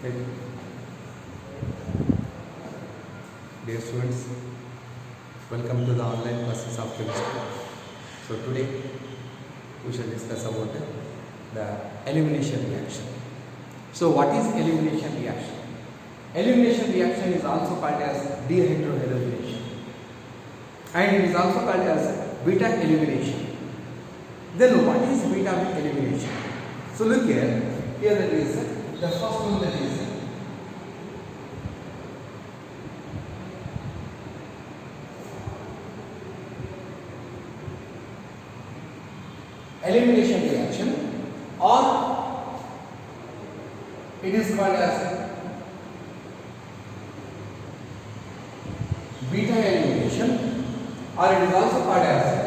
Right. Dear students, welcome to the online classes of chemistry. So today we shall discuss about the elimination reaction. So what is elimination reaction? Elimination reaction is also called as dehydrogenation, and it is also called as beta elimination. Then what is beta elimination? So look here that is the first one, that is elimination reaction, or it is called as beta elimination, or it is also called as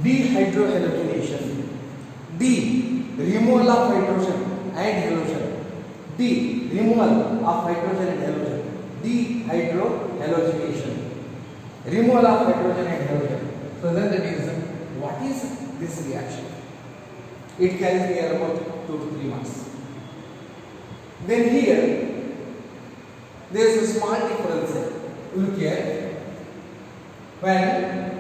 dehydrohalogenation. D, removal of hydrogen and halogen. D, removal of hydrogen and halogen. Dehydrohalogenation, removal of hydrogen and halogen. So then that is, what is this reaction? It carries near about 2 to 3 marks. Then here there is a small difference. Look here, when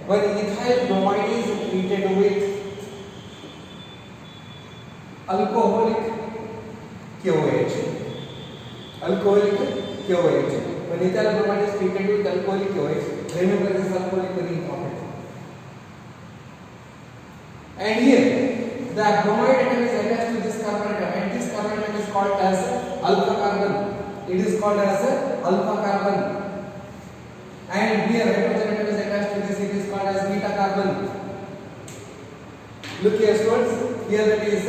when ethyl bromide is treated with alcoholic KOH. When ethyl bromide is treated with alcoholic KOH, remember this alcoholic very important. And here the bromide atom is attached to this carbon atom, and this carbon atom is called as alpha carbon. It is called as alpha carbon. And here hydrogen atom is attached to this, it is called as beta carbon. Look here students, here that is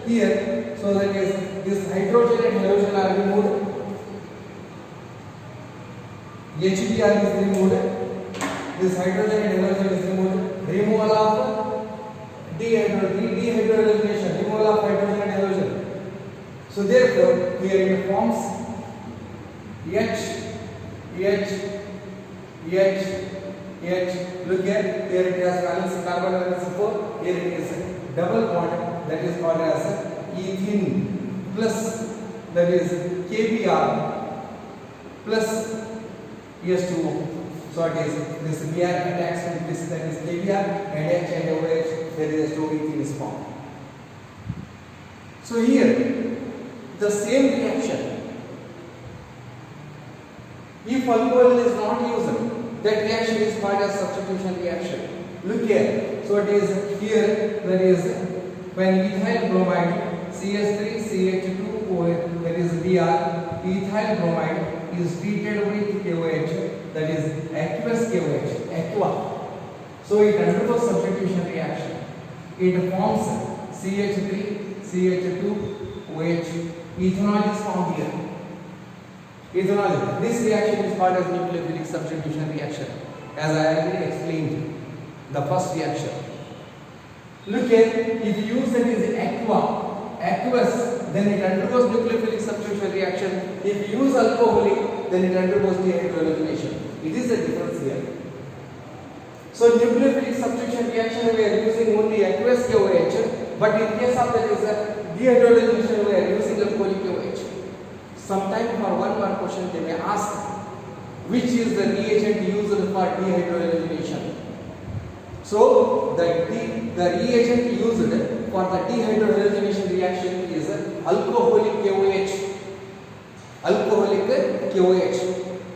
here, so that is this hydrogen and halogen are removed, HBr is removed, this hydrogen and halogen is removed, removal of dehydrogenation, removal of hydrogen and halogen. So therefore here it forms Look here it has valence carbon valence 4. Here it is double bond, that is called as ethene, plus that is KBr plus S2O. So it is this Br attacks with this, that is KBr, and H and OH, there is S2O, ethene is formed. So here the same reaction, if alcohol is not used, that reaction is called as substitution reaction. Look here. So it is here, that is when ethyl bromide CH3CH2OH, that is Br, ethyl bromide is treated with KOH, that is aqueous KOH, aqua. So it undergoes substitution reaction. It forms CH3CH2OH. Ethanol is formed here. Ethanol. This reaction is called as nucleophilic substitution reaction, as I already explained the first reaction. Look here, if you use that is aqueous, then it undergoes nucleophilic substitution reaction. If you use alcoholic, then it undergoes dehydrogenation. It is the difference here. So nucleophilic substitution reaction we are using only aqueous KOH, but in case of that is dehydrogenation we are using alcoholic KOH. Sometime for one more question they may ask, which is the reagent used for dehydrogenation? So the reagent used for the dehydrogenation reaction is alcoholic KOH.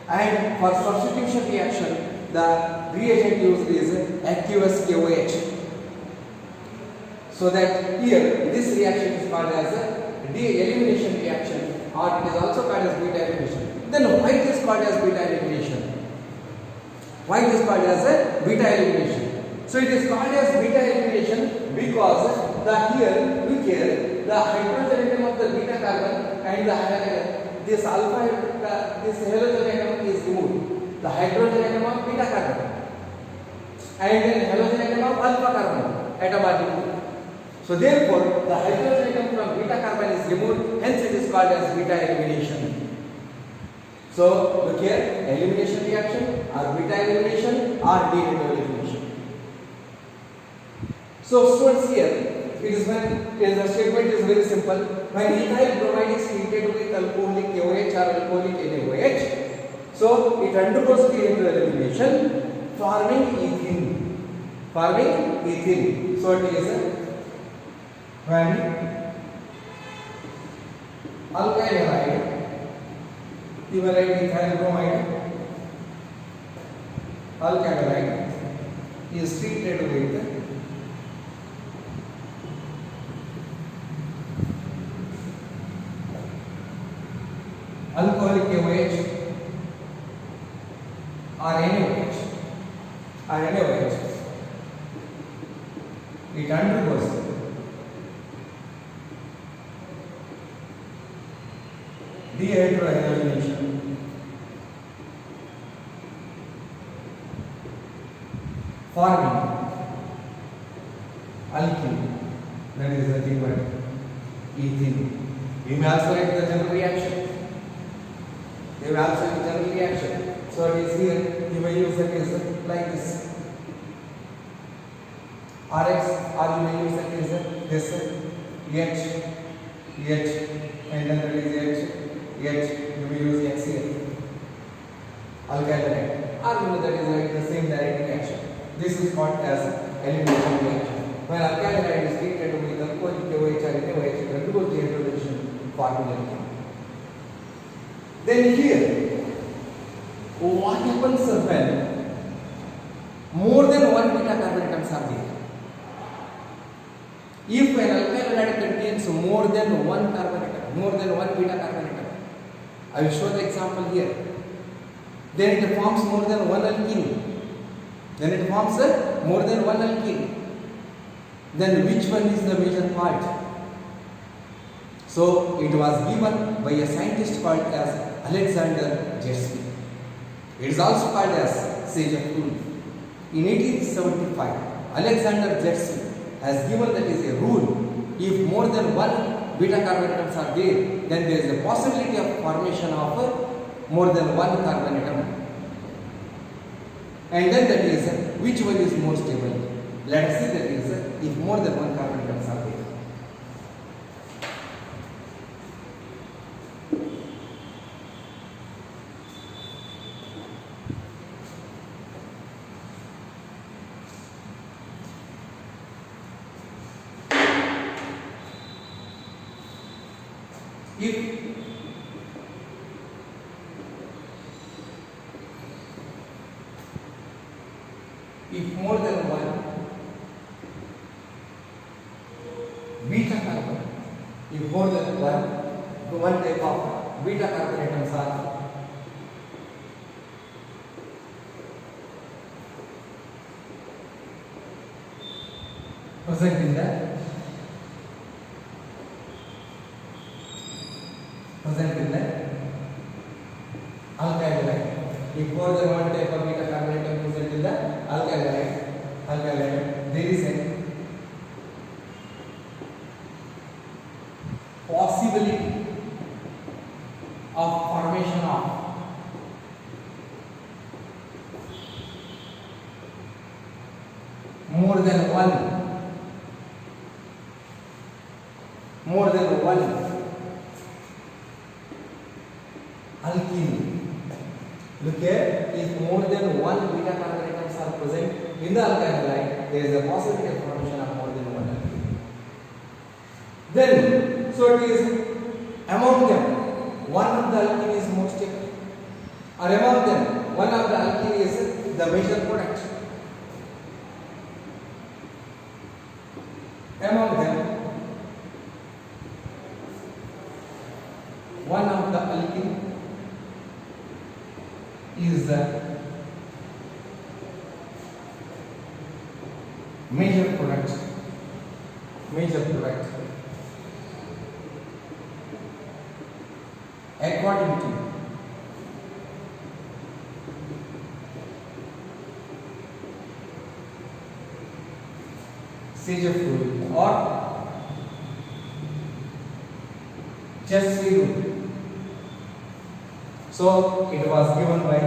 And for substitution reaction, the reagent used is aqueous KOH. So that here this reaction is called as a de-elimination reaction, or it is also called as beta elimination. Then why it is called as beta elimination? Why it is called as a beta elimination? So it is called as beta elimination because look here, the hydrogen atom of the beta carbon and this halogen atom is removed. The hydrogen atom of beta carbon and then halogen atom of alpha carbon atom are removed. So therefore, the hydrogen atom from beta carbon is removed, hence it is called as beta elimination. So look here, elimination reaction or beta elimination or D-heteroelimination elimination. So students here, it is when the statement is very simple. When ethyl bromide is treated with alcoholic KOH or alcoholic NaOH, so it undergoes D-heteroelimination, forming ethene. Forming ethene. So it is when alkyl halide, you will write ethyl bromide, alkyl halide is treated with alcoholic KOH or NaOH, it undergoes dehydrogenation, forming alkene, that is the thing word ethene. You may also write the general reaction. They will also use general reaction. So it is here, you may use it as like this. RX, or you may use it as this H, and then that is H, you may use X here. Alkyl halide. Or you know that is like the same direct reaction. This is called as elimination reaction. When alkyl halide is treated with alcoholic KOH or NaOH, it undergoes dehydrogenation forming alkene. Then here, what happens when more than one beta carbon atoms are there? If an alkyl halide contains more than one carbon atom, more than one beta carbon atom, I will show the example here. Then it forms more than one alkene. Then which one is the major part? So it was given by a scientist called as Alexander Zetsky. It is also called as Sage of Tool. In 1875, Alexander Zetsky has given that is a rule. If more than one beta carbon atoms are there, then there is a possibility of formation of more than one carbon atom. And then that is which one is more stable. Let us see that is if more than one carbon atoms are there. If more than one beta carbon, if more than one type of beta carbon atoms are present in the alkyl halide. If more than one type of beta carbon atom present in the alkyl halide, there is a possibility of formation of more than one alkene. Look here, if more than one beta carbon atoms are present in the alkyl halide, there is a possibility of formation of more than one alkene. Then, so it is among them, one of the alkene is more stable, or among them, one of the alkene is the major product. Among them, one of the alkene is the major product. According to Sage of Tool or Just we do. So it was given by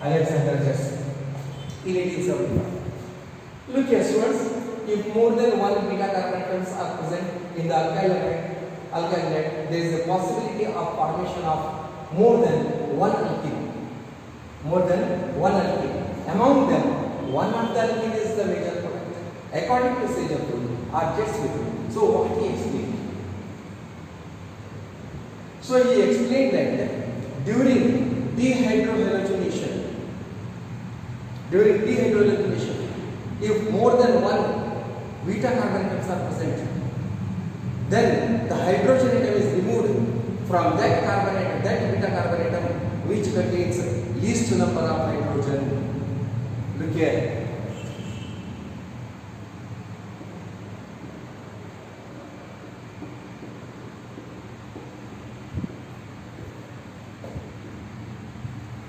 Alexander Just in 1875. Look here, students. If more than one beta carbon atoms are present in the alkyl net, there is a possibility of formation of more than one alkene. More than one alkene. Among them, one of the alkene is the major product. According to Sejapur or Jetsmith. So what he explained? So he explained that during dehydrogenation, if more than one beta carbon atoms are present, then the hydrogen atom is removed from that beta carbon atom which contains least number of hydrogen. Look here.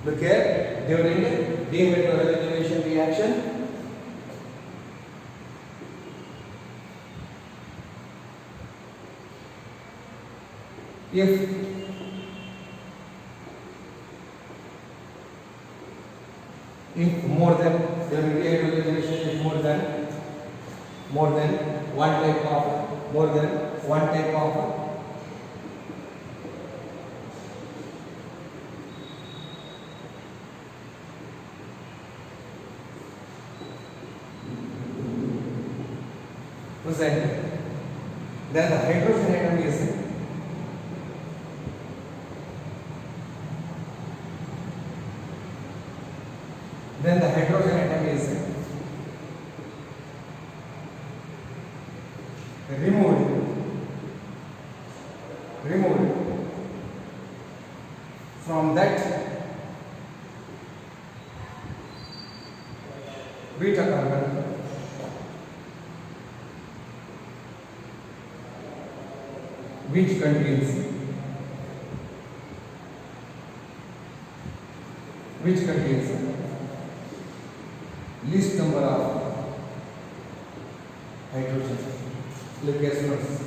Look here, during dehydrogenation reaction, if more than during dehydrogenation is more than one type of present, then the hydrogen atom is removed from that beta carbon which contains least number of hydrogen. Look at this.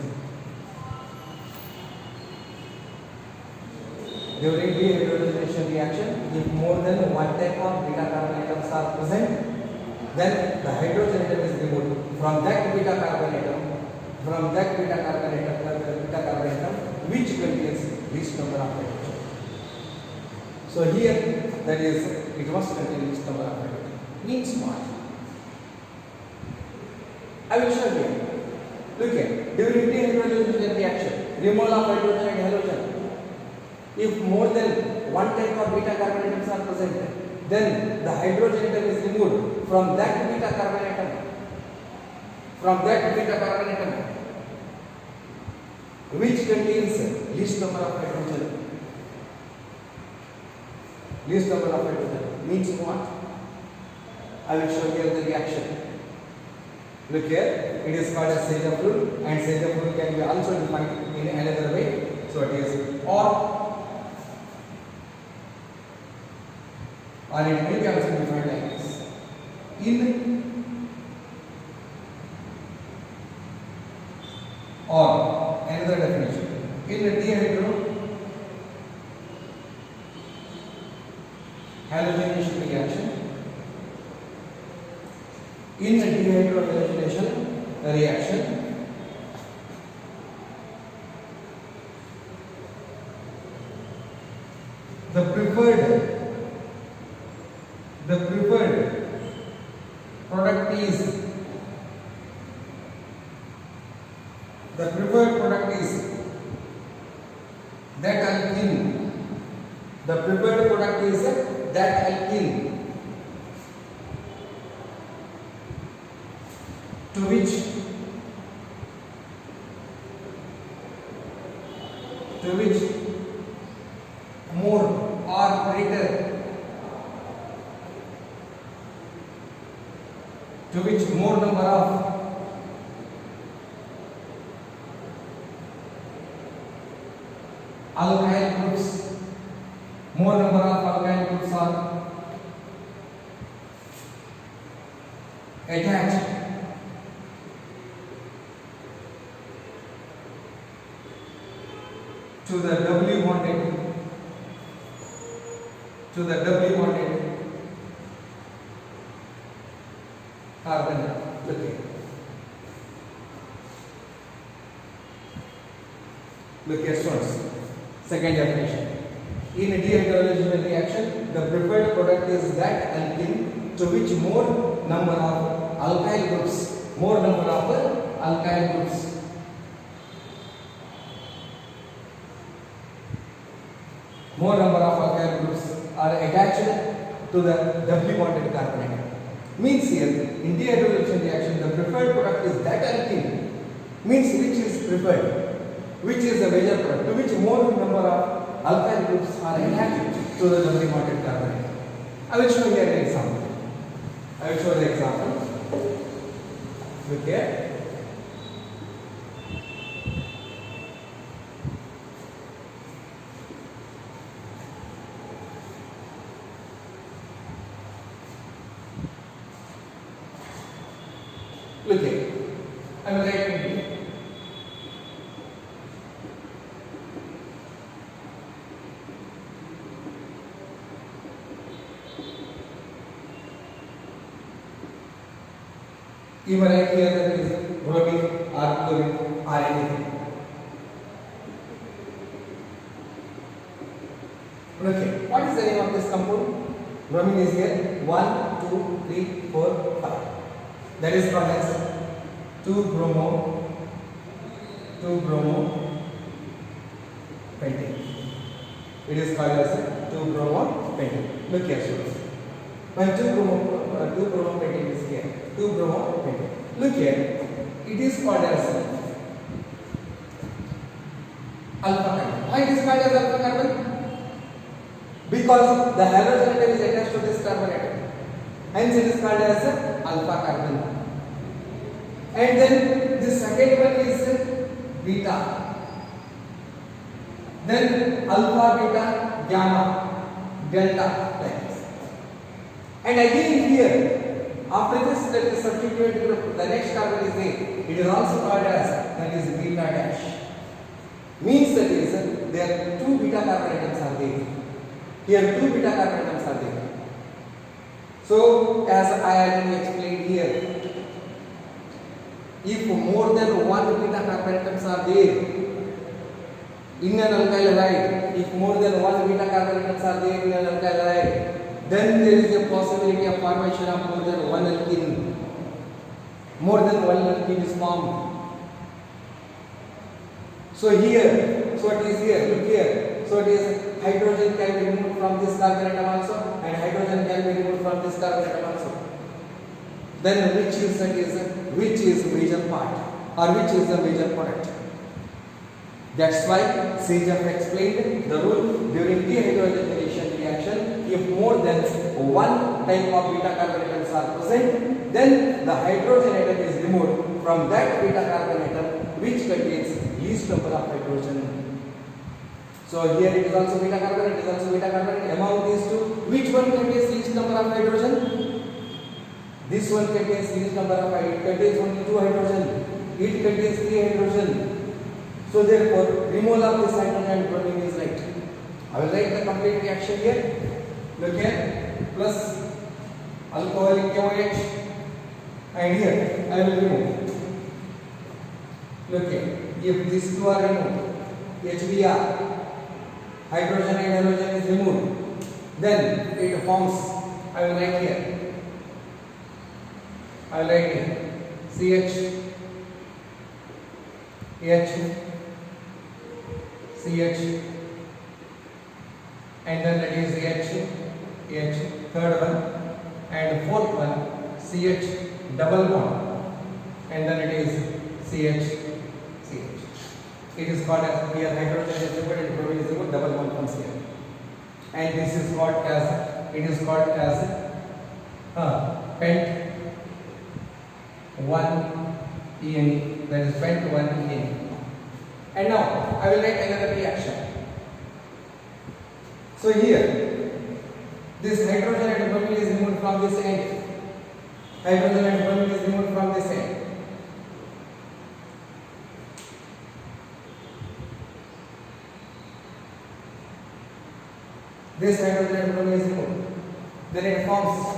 During dehydrogenation reaction, if more than one type of beta carbon atoms are present, then the hydrogen atom is removed from that beta carbon atom which contains least number of hydrogen. So here, that is, it must contain least number of hydrogen. Means what? I will show you. Look here. During dehydrogenation reaction, removal of hydrogen and halogen. If more than one type of beta carbon atoms are present, then the hydrogen atom is removed from that beta carbon atom. Which contains least number of hydrogen. Means what? I will show you the reaction. Look here, it is called as Sejap rule, and Sejap rule can be also defined in another way. So it is or it may be also defined like this. Or another definition. In halogenation reaction, the preferred product is that alkene. The prepared product is that alkene to which more or greater, to which more number of alkyl groups, are attached to the doubly bonded carbon. Look here, students. Second definition. In a dehydrogenation reaction, the prepared product is that alkene to which more number of alkyl groups are attached to the doubly bonded carbon atom. Means here, in dehydrogenation reaction, the preferred product is that alkene. Means which is preferred, which is the major product, to which more number of alkyl groups are attached to the doubly bonded carbon atom. I will show here an example. Look here. Look here. I will write it here. Even right here that is bromine or chlorine or anything. Okay. What is the name of this compound? Bromine is here. 1, 2, 3, 4, 5. That is called as 2-bromo pentane. It is called as 2-bromo pentane. Look here, students. When 2-bromo pentane is here, 2-bromo pentane. Look here, it is called as alpha carbon. Why it is called as alpha carbon? Because the halogen atom is attached to this carbon atom. Hence it is called as alpha carbon. And then the second one is beta. Then alpha, beta, gamma, delta, like this. And again here, after this, that is substituted group, the next carbon is there. It is also called as, that is beta dash. Means that is, there are 2 beta carbon atoms are there. Here 2 beta carbon atoms are there. So, as I already explained here, if more than 1 beta carbon atoms are there in an alkyl halide, if more than 1 beta carbon atoms are there in an alkyl halide, then there is a possibility of formation of more than 1 alkene. More than 1 alkene is formed. So here, so it is here, look here. So it is hydrogen can be removed from this carbon atom also, and hydrogen can be removed from this carbon atom also. Then which is major part or which is the major product? That's why Sage explained the rule during dehydrogenation reaction. If more than 1 type of beta carbon atoms are present, then the hydrogen atom is removed from that beta carbon atom which contains least number of hydrogen. So here it is also beta carbon, it is also beta carbon. Among these two, which one contains least number of hydrogen? This one contains least number of hydrogen. It contains only 2 hydrogen. It contains 3 hydrogen. So therefore, removal of this hydrogen and bromine is right. I will write the complete reaction here. Look here, plus alcoholic KOH, and here I will remove. Look here, if these 2 are removed, HBr, hydrogen and halogen is removed, then it forms, I will write here. I will write here CH, H, CH, and then that is H, third one, and fourth one CH double bond, and then it is CH. It is called as here hydrogen is removed and bromine is removed, double bond comes here, and this is called as pent 1 ENE, that is pent 1 ENE. And now I will write another reaction. So here this hydrogen and bromine is removed from this end. Hydrogen atom 1 is removed from this end. This hydrogen atom is removed. Then it forms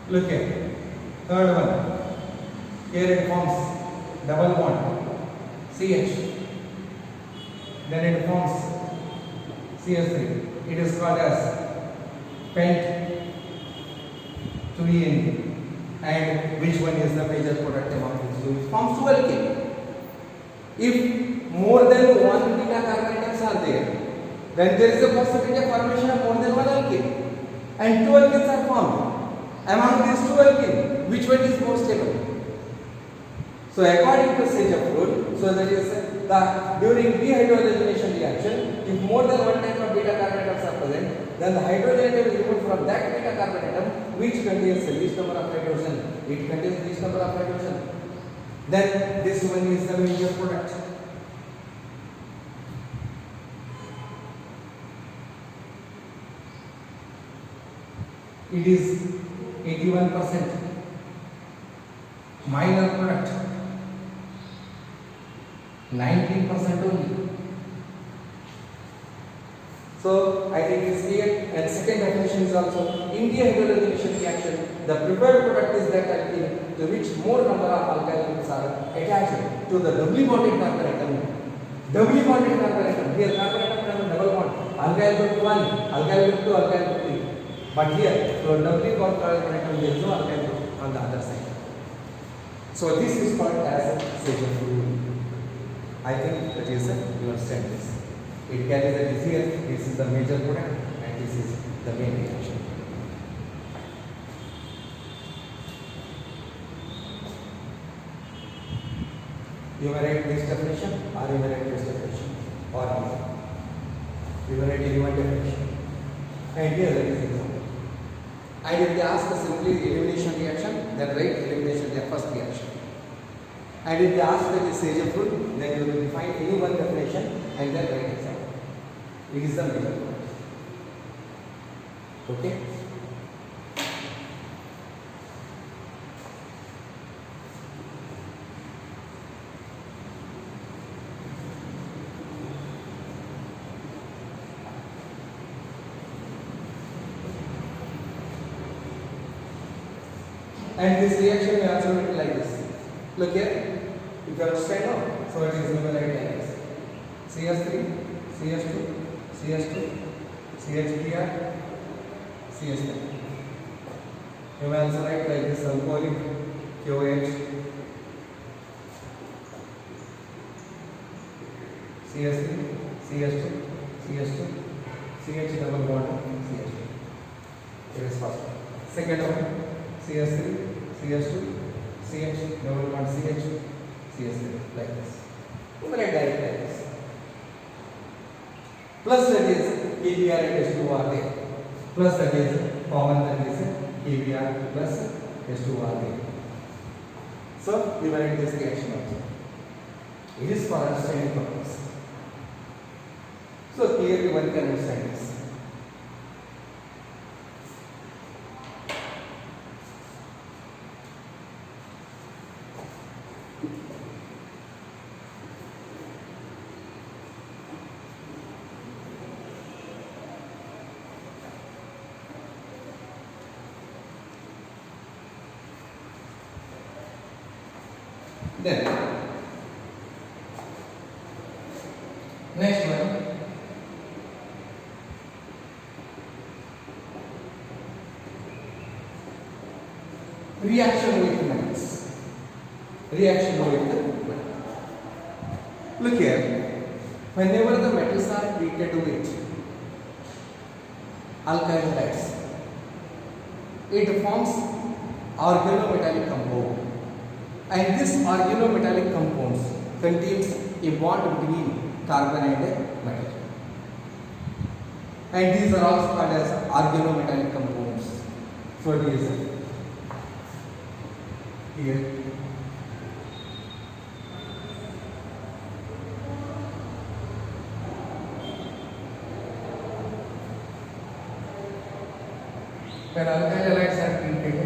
look here, third one. Here it forms double bond CH. Then it forms CH3. It is called as pent 3N. And which one is the major product among these two? It forms 2 alkane. If more than one beta carbon atoms are there, then there is a possibility of formation of more than one alkane. And 2 alkanes are formed. Among these 2 alkane, which one is more stable? So according to Sage rule, so that is that during dehydrogenation reaction, if more than one type of beta carbon atoms are present, then the hydrogen atom is removed from that beta carbon atom which contains the least number of hydrogen. It contains the least number of hydrogen. Then this one is the major product. It is 81% minor product, 19% only. So I think it's clear. And second definition is also in dehydrogenation reaction, the prepared product is that alkene to which more number of alkyl groups are attached to the doubly bonded carbon atom. Doubly bonded carbon atom. Here carbon atom has a double bond. Alkyl group 1, alkyl group 2, alkyl group 3. But here, so doubly bonded carbon atom, there is no alkyl group on the other side. So this is called as Sage rule. I think that is you understand this. It carries the disease. This is the major product, and this is the main reaction. You may write this definition, or you may write this definition, or you may write any one definition. And here that is example. And if they ask us simply elimination reaction, then write elimination their first reaction. And if they ask that is Sage rule, then you will define any one definition and then write example. It is the major point. Okay? And this reaction will also look like this. Look here. If you understand now, so it is numerated like this. CH3, CH2, CH2, CH3R, CH3. You may also write like this alcoholic KOH, CH3, CH2, CH2, CH double bond, CH2. It is first one. Second one, CH3, CH2, CH double bond, CH, CH3 like this. You may write direct like this. Plus that is KBr and H2 are there. Plus that is common, that is KBr plus H2 are there. So we will write this reaction also. It is for understanding purpose. So clearly one can understand this. Then next one, reaction with metals. Reaction with metals. Look here, whenever the metals are treated with alkyl halides, it forms organometallic compound. And this organometallic compounds contains a bond between carbon and metal. And these are also called as organometallic compounds. So it is here. when alkyl halides are treated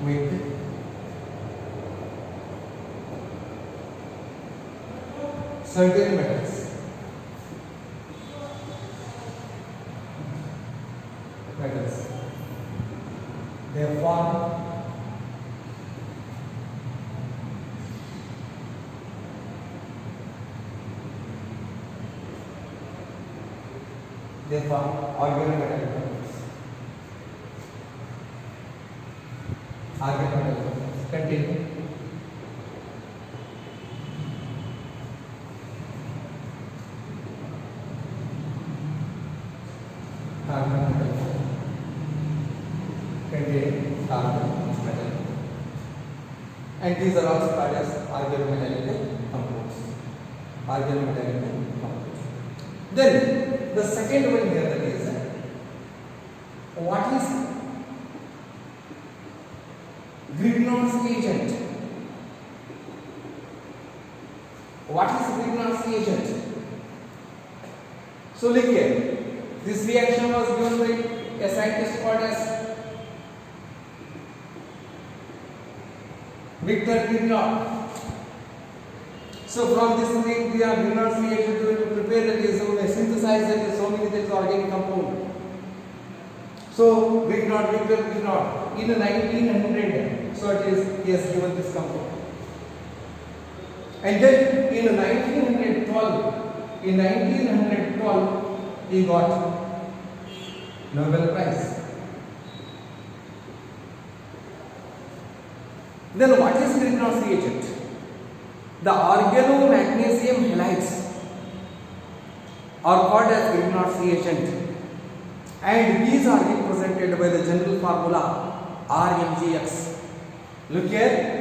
with certain metals, they form organometallic compounds. Organometallic compounds. Continue. Organometallic. Contain carbon metal. And these are also called as organometallic compounds. Organometallic compounds. Then the second one here, that is what is Grignard's agent? What is Grignard's agent? So look here, this reaction was given by a scientist called as Victor Grignard. So from this thing, we are Grignard's reaction to prepare that is synthesize that is so many things organic compound. So Victor Grignard in 1900, so it is he has given this compound. And then in 1912, he got Nobel Prize. Then what is Grignard's reagent? The organomagnesium halides are called as Grignard's reagent, and these are represented by the general formula RMGX. Look here.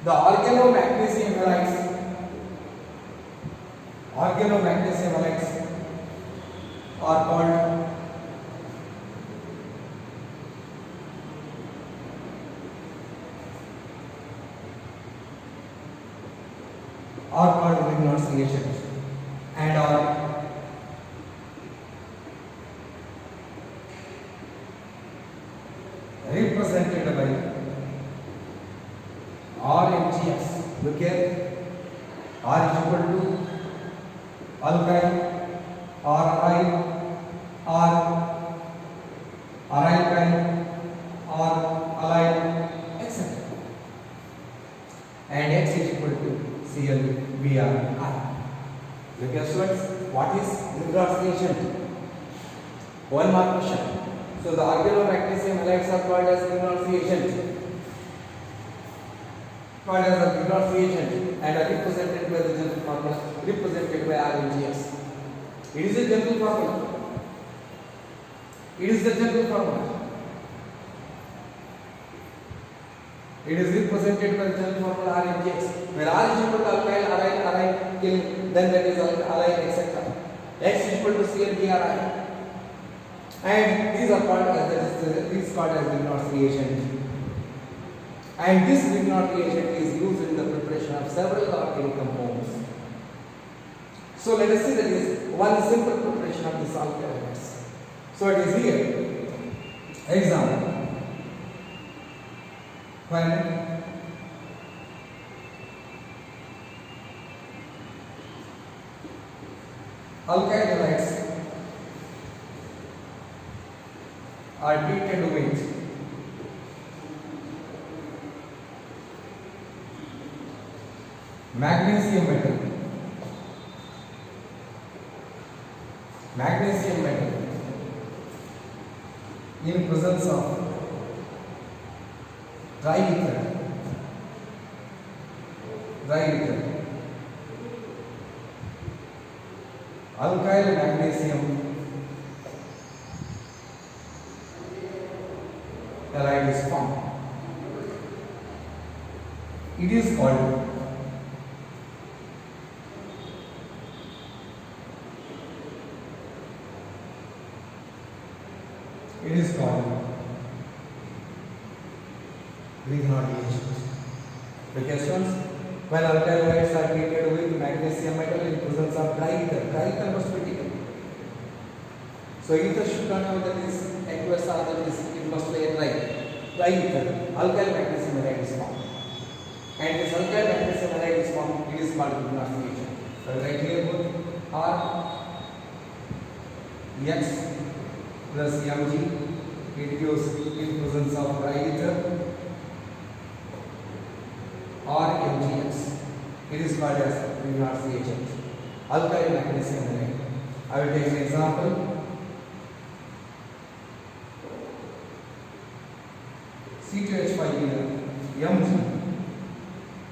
The organomagnesium halides are called Grignard's reagent and are represented by RMGX. Look here, R is equal to alkyl, R aryl, R aryl, R allyl, etc. And X is equal to ClBr. Look here, students, what is Grignard's reagent? One more question. So the organomagnesium halides are called as Grignard's reagent. Called as a Grignard's reagent and are represented by the general formula represented by RMGX. It is a general formula. It is the general formula. It is represented by the general formula RMGX, where R is equal to alkyl, aryl, then that is allyl, etc. X is equal to ClBr, and these are called as Grignard's reagent. And this Grignard reagent is used in the preparation of several organic compounds. So let us see that is one simple preparation of this alkyl halides. So it is here. Example. When alkyl halides are treated with magnesium metal in presence of dry ether, alkyl magnesium halide is formed. It is called Grignard reagent. The questions: when alkyl halides are treated with magnesium metal in presence of dry ether. Dry ether must be taken. So ether should not have that is aqueous or that is it must be a dry ether. Alkyl magnesium halide is formed. And this alkyl magnesium halide is formed, it is called Grignard's reagent. So right here both R X plus Mg, it gives in presence of dry ether or MgX. It is called as Grignard's reagent. Alkyl magnesium halide. I will take an example. C2H5 Mg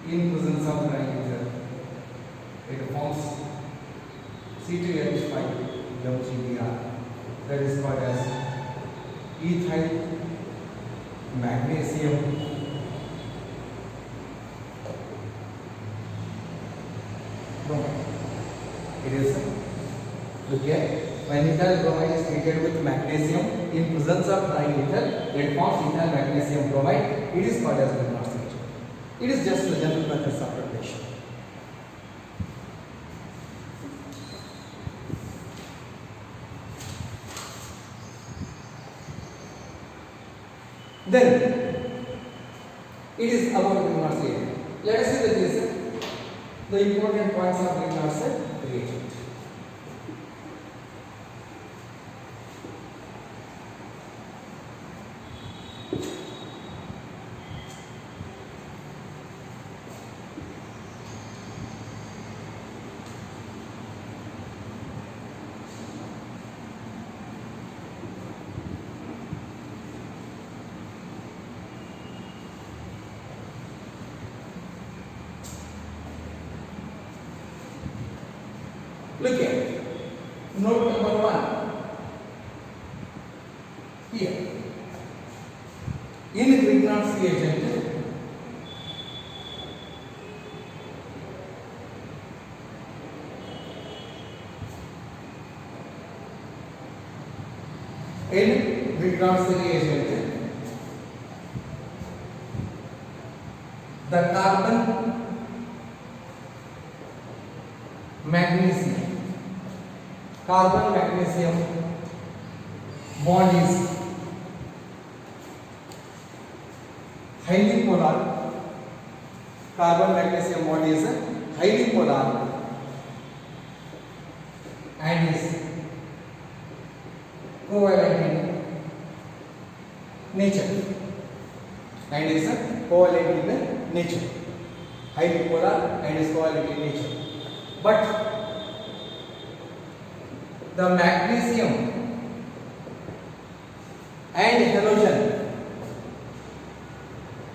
in presence of dry ether, it forms C2H5 MgBr. That is called as ethyl magnesium bromide. It is, look here, when ethyl bromide is treated with magnesium in presence of dry ether, it forms ethyl magnesium bromide. It is called as Grignard's reagent. It is just the general methods of preparation. Then it is about Grignard's reagent. Let us see the important points of Grignard's reagent. Look here, note number 1 here. In Grignard's reagent, the carbon magnesium bond is highly polar. Carbon magnesium bond is highly polar and is covalent in nature. Highly polar and is covalent in nature. But the magnesium and halogen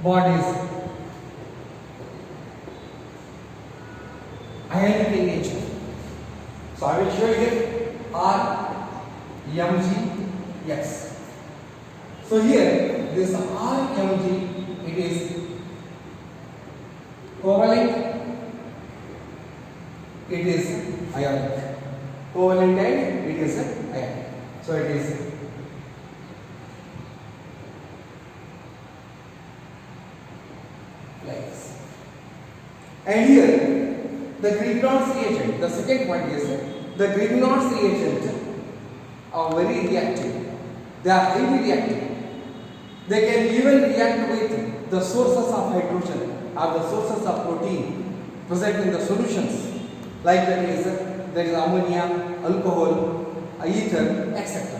bond is ionic in nature. So I will show you RMgX. So here this RMg, it is covalent, it is ionic. Covalent and it is ionic. So it is like this. And here the Grignard's reagent, the second point is the Grignard's reagent are very reactive. They are highly reactive. They can even react with the sources of hydrogen or the sources of protein present in the solutions, like there is ammonia, alcohol, ether, etc.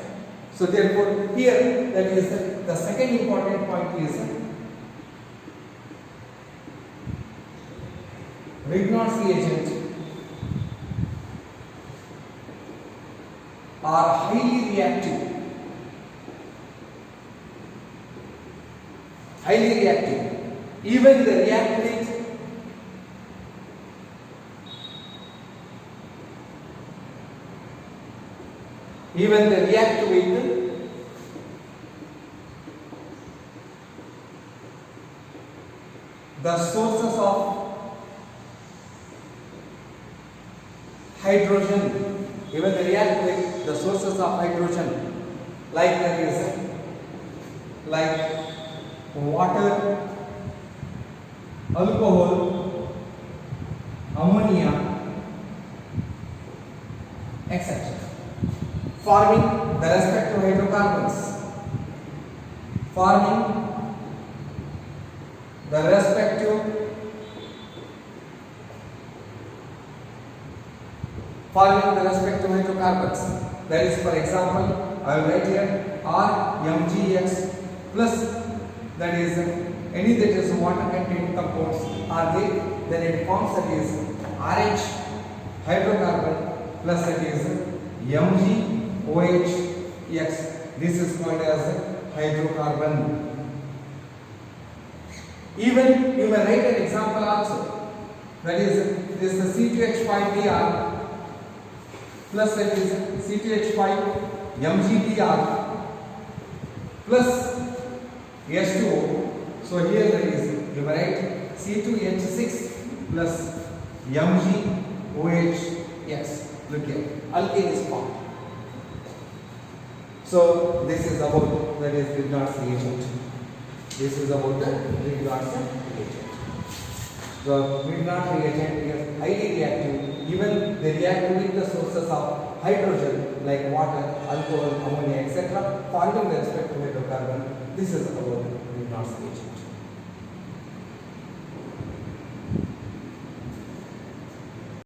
So therefore here that is the second important point is Grignard's reagent are highly reactive. Even the react with the sources of hydrogen, even they react with the sources of hydrogen, like there is like water, alcohol, ammonia, etc. Forming the respective hydrocarbons. Forming the respective hydrocarbons. That is, for example, I will write here RMgX plus, that is any that is water contained compounds are there, then it forms that is RH hydrocarbon plus that is MgOH X. This is called as hydrocarbon. Even you may write an example also. That is, this is C2H5Br plus that is C2H5 MgBr plus H2O. So here that is, you may write C2H6 plus MgOH X. Look here, alkane is formed. So this is about, that is Grignard's reagent. This is about the Grignard's reagent. The Grignard reagent is highly reactive. Even they react with the sources of hydrogen like water, alcohol, ammonia, etc. forming the respective hydrocarbon. This is about Grignard's reagent.